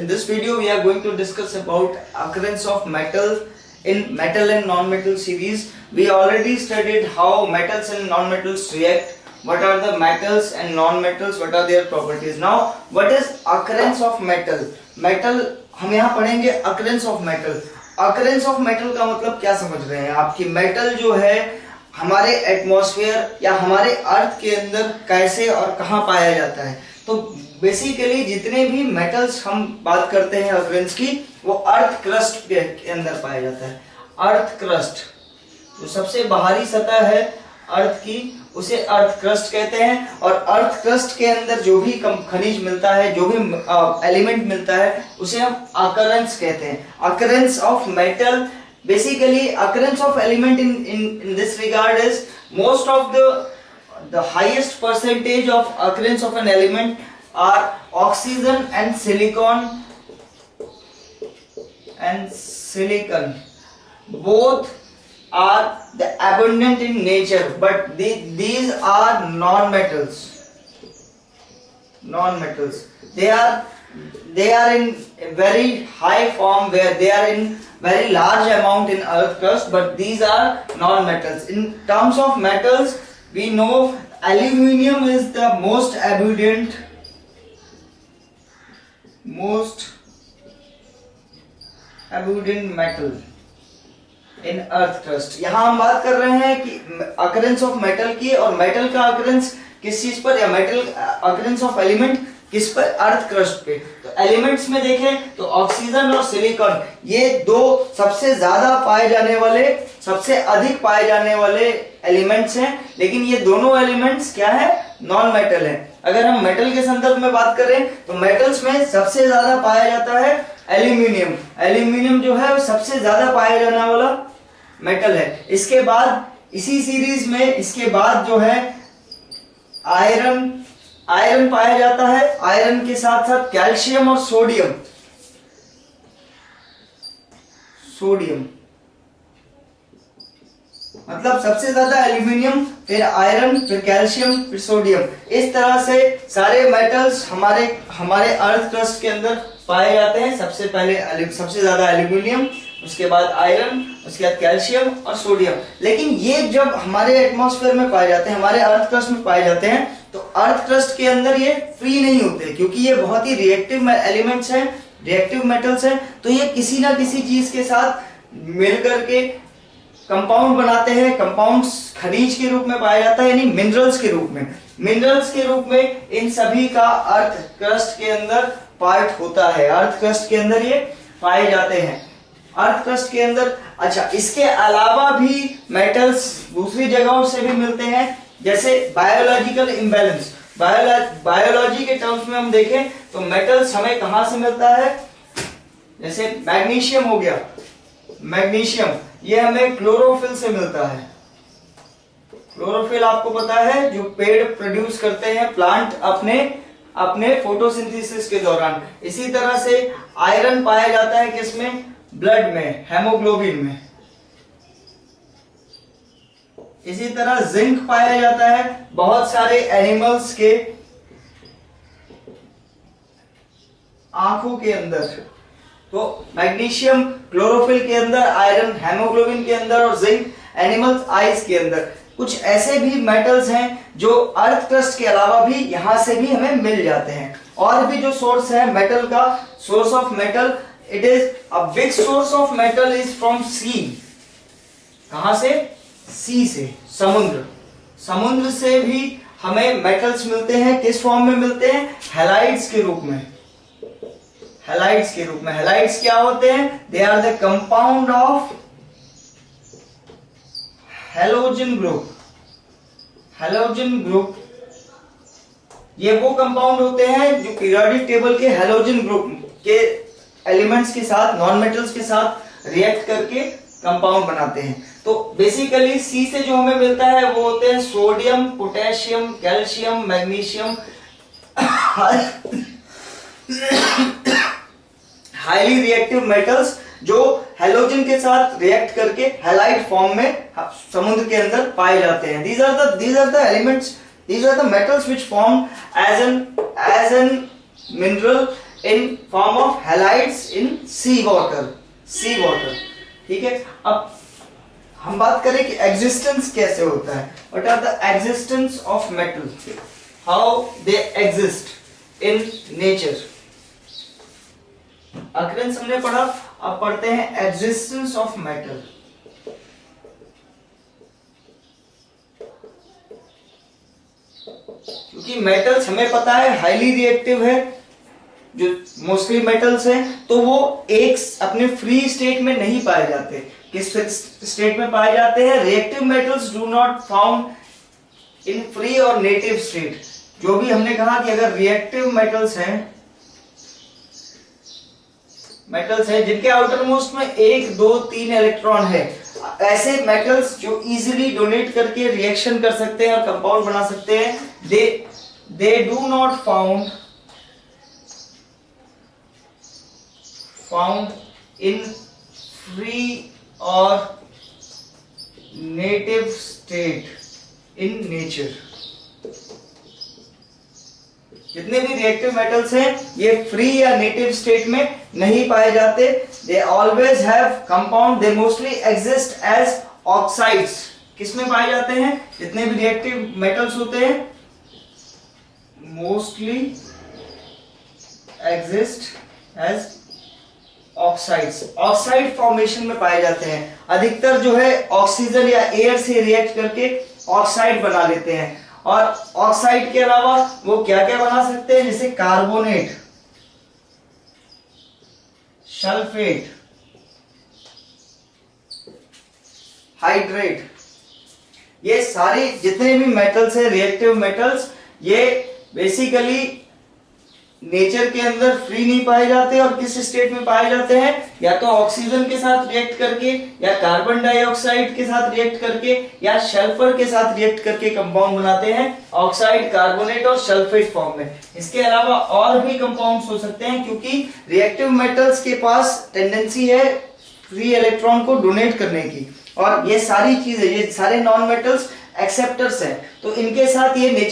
In this video, we are going to discuss about occurrence of metal in metal and non-metal series. We already studied how metals and non-metals react. What are the metals and non-metals? What are their properties? Now, what is occurrence of metal? Metal हम यहाँ पढ़ेंगे occurrence of metal. Occurrence of metal का मतलब क्या समझ रहे हैं आपकी? मेटल जो है हमारे एटमॉस्फेयर या हमारे अर्थ के अंदर कैसे और कहाँ पाया जाता है. तो बेसिकली जितने भी मेटल्स हम बात करते हैं ऑकरेंस की, वो अर्थ क्रस्ट के अंदर पाया जाता है. अर्थ क्रस्ट जो सबसे बाहरी सतह है अर्थ की, उसे अर्थ क्रस्ट कहते हैं. और अर्थ क्रस्ट के अंदर जो भी खनिज मिलता है, जो भी एलिमेंट मिलता है, उसे हम अकरेंस कहते हैं. Occurrence of metal, basically occurrence of element in this regard is most of the highest percentage of occurrence of an element are oxygen and silicon both are the abundant in nature, but these are non-metals. They are in very high form, where they are in very large amount in earth crust, but these are non-metals. In terms of metals, we know aluminium is the most abundant metal in earth crust. यहाँ हम बात कर रहे हैं कि occurrence of metal की, और metal का occurrence किस चीज पर, या metal occurrence of element किस पर, अर्थ क्रस्ट पे. तो एलिमेंट्स में देखें तो ऑक्सीजन और सिलिकॉन, ये दो सबसे ज्यादा पाए जाने वाले, सबसे अधिक पाए जाने वाले एलिमेंट्स हैं. लेकिन ये दोनों एलिमेंट्स क्या है, नॉन मेटल है. अगर हम मेटल के संदर्भ में बात करें तो मेटल्स में सबसे ज्यादा पाया जाता है एल्यूमिनियम. एल्यूमिनियम जो है सबसे ज्यादा पाया जाने वाला मेटल है. इसके बाद इसी सीरीज में इसके बाद जो है आयरन पाया जाता है. आयरन के साथ साथ कैल्शियम और सोडियम. मतलब सबसे ज्यादा एल्यूमिनियम, फिर आयरन, फिर कैल्शियम, फिर सोडियम. इस तरह से सारे मेटल्स हमारे अर्थ क्रस्ट के अंदर पाए जाते हैं. सबसे पहले सबसे ज्यादा एल्यूमिनियम, उसके बाद आयरन, उसके बाद कैल्शियम और सोडियम. लेकिन ये जब हमारे एटमॉस्फेयर में पाए जाते हैं, हमारे अर्थ क्रस्ट में पाए जाते हैं, तो अर्थ क्रस्ट के अंदर ये फ्री नहीं होते, क्योंकि ये बहुत ही रिएक्टिव एलिमेंट्स हैं, रिएक्टिव मेटल्स हैं. तो ये किसी ना किसी चीज के साथ मिलकर के कंपाउंड बनाते हैं. कंपाउंड्स खनिज के रूप में पाया जाता है, यानी मिनरल्स के रूप में. मिनरल्स के रूप में इन सभी का अर्थ क्रस्ट के अंदर पार्ट होता है. अर्थ क्रस्ट के अंदर ये पाए जाते हैं, अर्थ क्रस्ट के अंदर. अच्छा, इसके अलावा भी मेटल्स दूसरी जगहों से भी मिलते हैं, जैसे बायोलॉजिकल इम्बैलेंस. बायोलॉजी के टर्म्स में हम देखें तो मेटल्स हमें कहां से मिलता है, जैसे मैग्नीशियम हो गया. मैग्नीशियम ये हमें क्लोरोफिल से मिलता है. क्लोरोफिल आपको पता है, जो पेड़ प्रोड्यूस करते हैं प्लांट अपने फोटोसिंथेसिस के दौरान. इसी तरह से आयरन पाया जाता है किसमें, ब्लड में, हेमोग्लोबिन में. इसी तरह जिंक पाया जाता है बहुत सारे एनिमल्स के आंखों के अंदर. तो मैग्नीशियम क्लोरोफिल के अंदर, आयरन हेमोग्लोबिन के अंदर, और जिंक एनिमल्स आईज के अंदर. कुछ ऐसे भी मेटल्स हैं जो अर्थ क्रस्ट के अलावा भी यहां से भी हमें मिल जाते हैं. और भी जो सोर्स है मेटल का, source of metal, it is a big source of metal is from sea. कहां से, सी से, समुद्र से भी हमें मेटल्स मिलते हैं. किस फॉर्म में मिलते हैं, हैलाइड्स के रूप में. हैलाइड्स क्या होते हैं, they are the compound of halogen group. ये वो कंपाउंड होते हैं जो पीरियोडिक टेबल के हैलोजन ग्रुप के एलिमेंट्स के साथ, नॉन मेटल्स के साथ रिएक्ट करके कंपाउंड बनाते हैं. तो बेसिकली सी से जो हमें मिलता है वो होते हैं sodium, potassium, calcium, magnesium, highly reactive metals जो हैलोजन के साथ रिएक्ट करके हैलाइड फॉर्म में समुद्र के अंदर पाए जाते हैं. These are the elements, these are the metals which form as an mineral in form of halides in sea water, ठीक है। अब हम बात करें कि एग्जिस्टेंस कैसे होता है, what are the existence of metal, how they exist in nature. Occurrence हमने पढ़ा, अब पढ़ते हैं एग्जिस्टेंस ऑफ मेटल। क्योंकि मेटल्स हमें पता है हाईली रिएक्टिव है, जो मोस्टली मेटल्स हैं, तो वो एक अपने फ्री स्टेट में नहीं पाए जाते। किस स्टेट में पाए जाते हैं? Reactive metals do not found in free और नेटिव स्टेट। जो भी हमने कहा कि अगर रिएक्टिव मेटल्स हैं जिनके आउटर मोस्ट में 1, 2, 3 इलेक्ट्रॉन है, ऐसे मेटल्स जो इजीली डोनेट करके रिएक्शन कर सकते हैं और कंपाउंड बना सकते हैं, they do not found in free और नेटिव स्टेट इन नेचर। जितने भी रिएक्टिव मेटल्स हैं ये फ्री या नेटिव स्टेट में नहीं पाए जाते। They always have compound, they mostly exist as oxides. किसमें पाए जाते हैं? जितने भी रिएक्टिव मेटल्स होते हैं mostly exist as oxides, oxide formation में पाए जाते हैं। अधिकतर जो है ऑक्सीजन या एयर से रिएक्ट करके ऑक्साइड बना लेते हैं। और ऑक्साइड के अलावा वो क्या क्या बना सकते हैं? जैसे कार्बोनेट, सल्फेट, हाइड्रेट। ये सारी जितने भी मेटल्स है रिएक्टिव मेटल्स, ये बेसिकली नेचर के अंदर फ्री नहीं पाए जाते। और किस स्टेट में पाए जाते हैं? या तो ऑक्सीजन के साथ रिएक्ट करके, या कार्बन डाइऑक्साइड के साथ रिएक्ट करके, या सल्फर के साथ रिएक्ट करके कंपाउंड बनाते हैं ऑक्साइड, कार्बोनेट और सल्फेट फॉर्म में। इसके अलावा और भी कंपाउंड्स हो सकते हैं, क्योंकि रिएक्टिव मेटल्स के पास टेंडेंसी है फ्री इलेक्ट्रॉन को डोनेट करने की। और ये सारी चीजें, ये सारे नॉन मेटल्स एक्सेप्टर्स हैं, तो इनके साथ ये नेचर